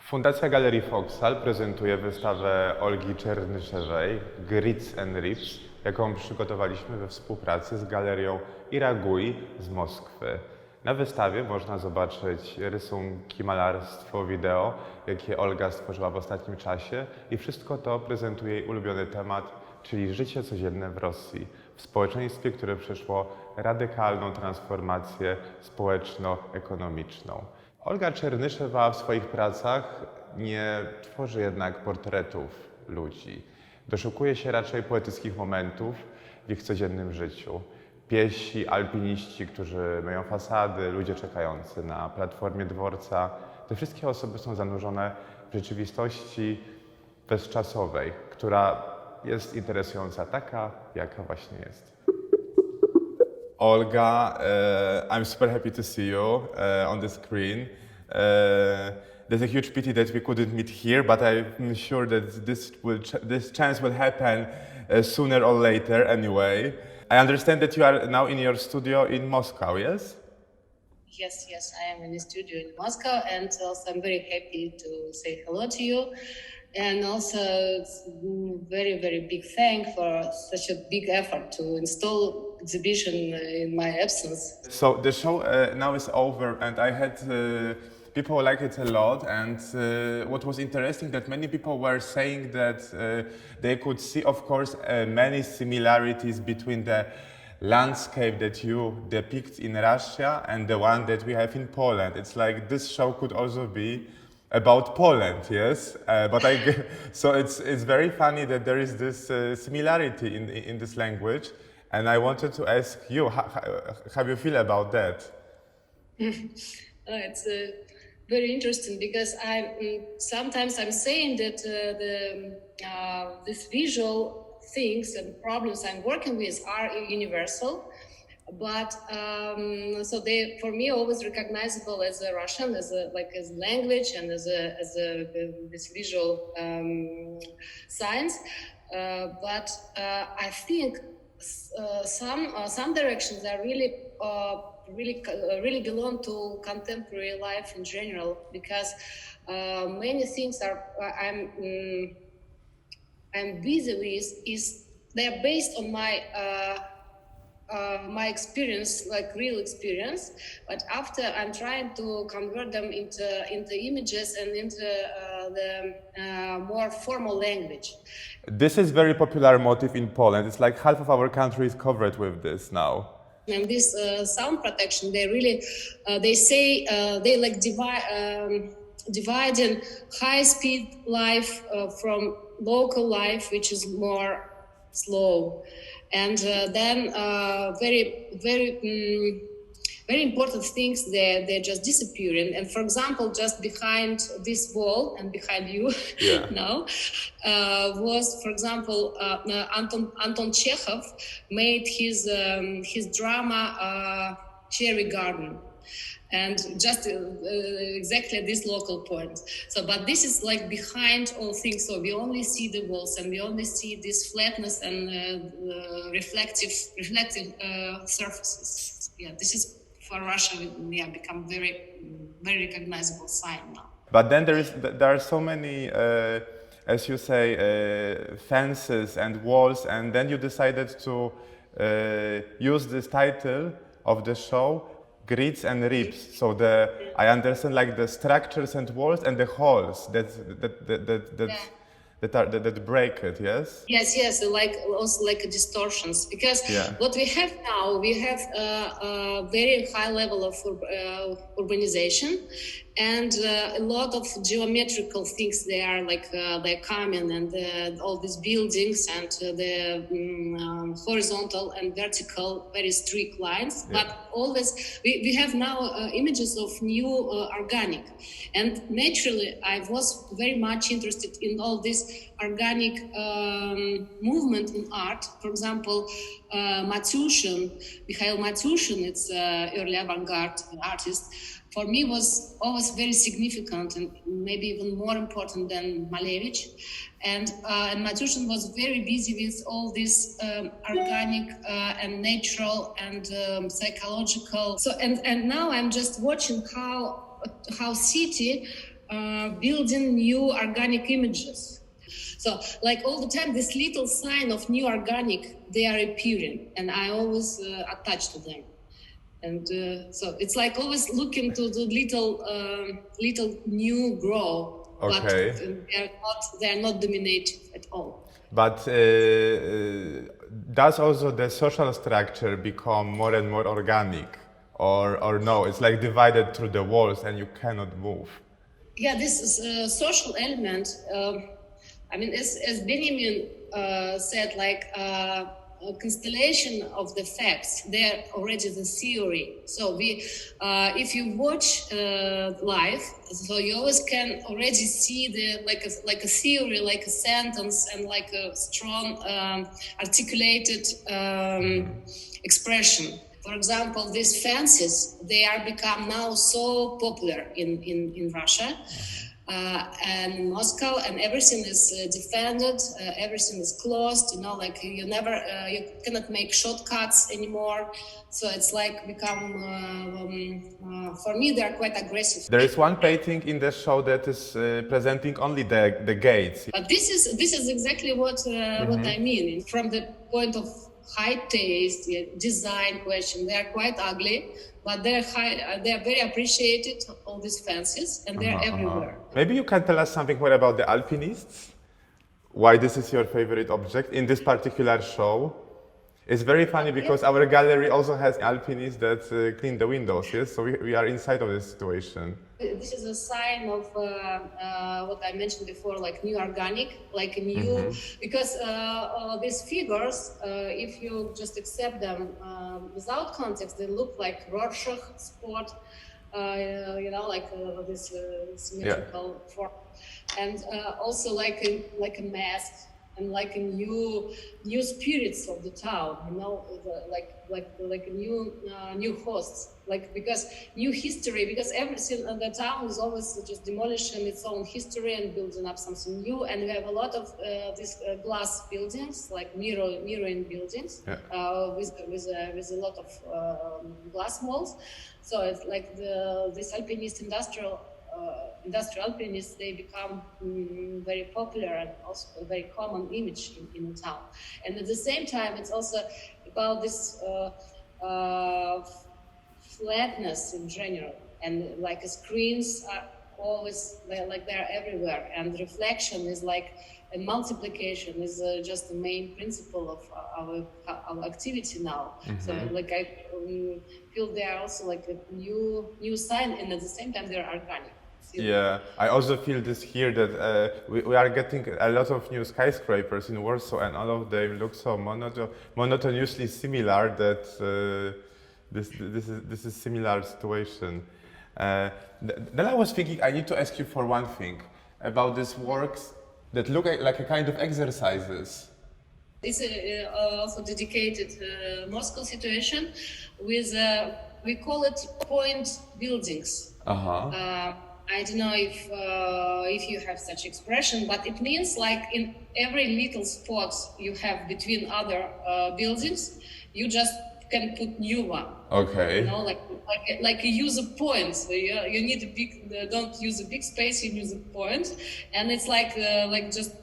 Fundacja Galerii Foksal prezentuje wystawę Olgi Czernyszewej Grits and Rips, jaką przygotowaliśmy we współpracy z galerią Iraguj z Moskwy. Na wystawie można zobaczyć rysunki, malarstwo, wideo, jakie Olga stworzyła w ostatnim czasie i wszystko to prezentuje jej ulubiony temat, czyli życie codzienne w Rosji, w społeczeństwie, które przeszło radykalną transformację społeczno-ekonomiczną. Olga Czernyszewa w swoich pracach nie tworzy jednak portretów ludzi. Doszukuje się raczej poetyckich momentów w ich codziennym życiu. Piesi, alpiniści, którzy myją fasady, ludzie czekający na platformie dworca. Te wszystkie osoby są zanurzone w rzeczywistości bezczasowej, która jest interesująca taka, jaka właśnie jest. Olga, I'm super happy to see you on the screen. There's a huge pity that we couldn't meet here, but I'm sure that this chance will happen sooner or later anyway. I understand that you are now in your studio in Moscow, yes? Yes, I am in the studio in Moscow, and also I'm very happy to say hello to you. And also, it's very, very big thank for such a big effort to install exhibition in my absence. So the show now is over, and I had people like it a lot. And what was interesting that many people were saying that they could see, of course, many similarities between the landscape that you depict in Russia and the one that we have in Poland. It's like this show could also be about Poland, yes, so it's very funny that there is this similarity in this language, and I wanted to ask you how you feel about that. It's very interesting because sometimes I'm saying that these visual things and problems I'm working with are universal. But so they, for me, always recognizable as a Russian, as language and as this visual science. But I think some directions are really belong to contemporary life in general, because many things I'm busy with they're based on my experience, like real experience, but after I'm trying to convert them into images and into the more formal language. This is very popular motif in Poland. It's like half of our country is covered with this now. And this sound protection, they really, they say they like dividing high-speed life from local life, which is more slow. And then very important things they're just disappearing. And for example, just behind this wall and behind you now was, for example, Anton Chekhov made his drama Cherry Garden. And just exactly at this local point. So, but this is like behind all things. So we only see the walls, and we only see this flatness and reflective surfaces. Yeah, this is for Russia. Become very recognizable sign now. But then there are so many, as you say, fences and walls, and then you decided to use this title of the show, Grits and Rips. So I understand like the structures and walls and the holes that break it. Yes. Yes. Like also like distortions, because what we have now, we have a very high level of urbanization, and a lot of geometrical things. They are like they're coming, and all these buildings and the horizontal and vertical very strict lines. Yeah. But always we have now images of new organic, and naturally I was very much interested in all this organic movement in art. For example, Mikhail Matushin, it's early avant-garde artist. For me, was always very significant and maybe even more important than Malevich. And Matushin was very busy with all this organic and natural and psychological. So and now I'm just watching how city building new organic images. So, like all the time, this little sign of new organic, they are appearing, and I always attach to them. And so it's like always looking to the little new grow, Okay. but they are not dominating at all. But does also the social structure become more and more organic, or no? It's like divided through the walls, and you cannot move. Yeah, this is social element. I mean, as Benjamin said, like a constellation of the facts, they're already the theory. So if you watch live, so you always can already see the like a theory, like a sentence, and like a strong articulated expression. For example, these fences, they are become now so popular in Russia. And in Moscow, and everything is defended, everything is closed, like you cannot make shortcuts anymore. So it's like for me, they're quite aggressive. There is one painting in the show that is presenting only the gates. But this is exactly what I mean. From the point of high taste, design question, they are quite ugly, but they are very appreciated, all these fancies, and they're everywhere. Maybe you can tell us something more about the alpinists? Why this is your favorite object in this particular show? It's very funny because our gallery also has alpinists that clean the windows, yes? So we are inside of this situation. This is a sign of what I mentioned before, like new organic, like a new, because these figures, if you just accept them without context, they look like Rorschach spot, like this symmetrical form, and also like a mask, and like a new spirits of the town, like a new hosts, like because new history, because everything in the town is always just demolishing its own history and building up something new, and we have a lot of these glass buildings, like mirroring buildings, with a lot of glass walls. So it's like this alpinist industrial alpinists, they become very popular and also a very common image in the town. And at the same time, it's also about this flatness in general, and like screens are always they're everywhere, and reflection is like a multiplication is just the main principle of our activity now. So like I feel they are also like a new sign, and at the same time they're organic. Yeah, I also feel this here that we are getting a lot of new skyscrapers in Warsaw, and all of them look so monotonously similar that this is similar situation. Then I was thinking I need to ask you for one thing about these works that look like a kind of exercises. It's also dedicated Moscow situation with we call it point buildings. I don't know if you have such expression, but it means like in every little spot you have between other buildings, you just can put new one. Okay. Like you use a point. So you need a big. Don't use a big space. You use a point, and it's like just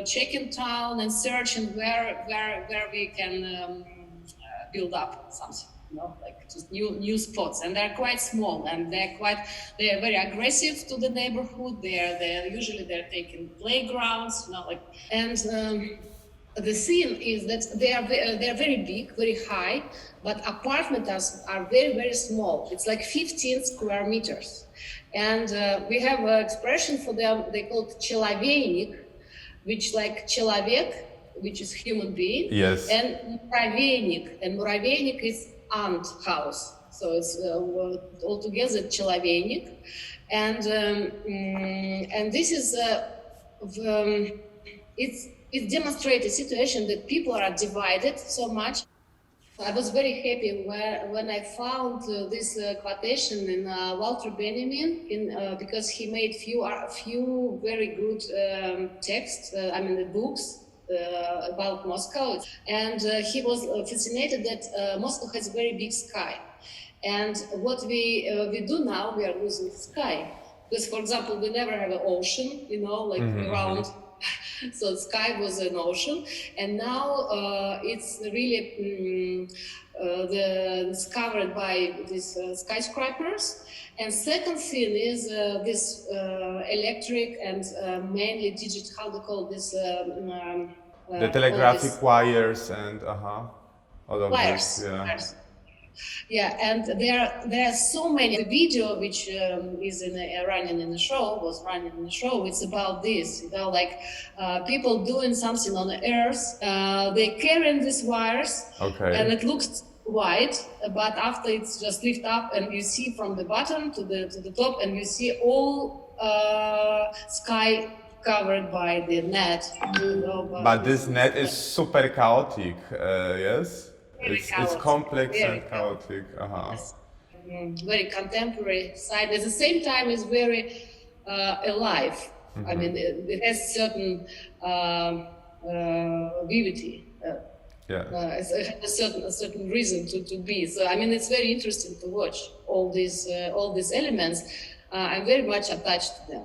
checking town and searching where we can build up something. Like just new spots, and they're quite small, and they're very aggressive to the neighborhood. They're usually taking playgrounds, and the scene is that they're very big, very high, but apartments are very, very small. It's like 15 square meters, and we have an expression for them. They call it человейник, which like человек, which is human being, yes, and муравейник is ant house, so it's altogether человейник, and this is it demonstrates a situation that people are divided so much. I was very happy when I found this quotation in Walter Benjamin, because he made few very good texts. The books. About Moscow, and he was fascinated that Moscow has a very big sky, and what we do now, we are losing the sky, Because, for example, we never have an ocean, you know, like around. So the sky was an ocean, and now it's really it's covered by these skyscrapers. And second thing is this electric and mainly digital, how they call this? The telegraphic wires and all of wires. this. Yeah. Wires. Yeah, and there are so many. The video which is running in the show was running in the show. It's about this, you know, like people doing something on the earth. They carrying these wires, Okay. and it looks white, but after it's just lift up, and you see from the bottom to the top, and you see all sky covered by the net. You know, But this net is super chaotic. Yes. It's complex very and chaotic. Yes. Very contemporary side. At the same time, it's very alive. I mean, it has certain vivity. It has a certain reason to be. So I mean, it's very interesting to watch all these elements. I'm very much attached to them.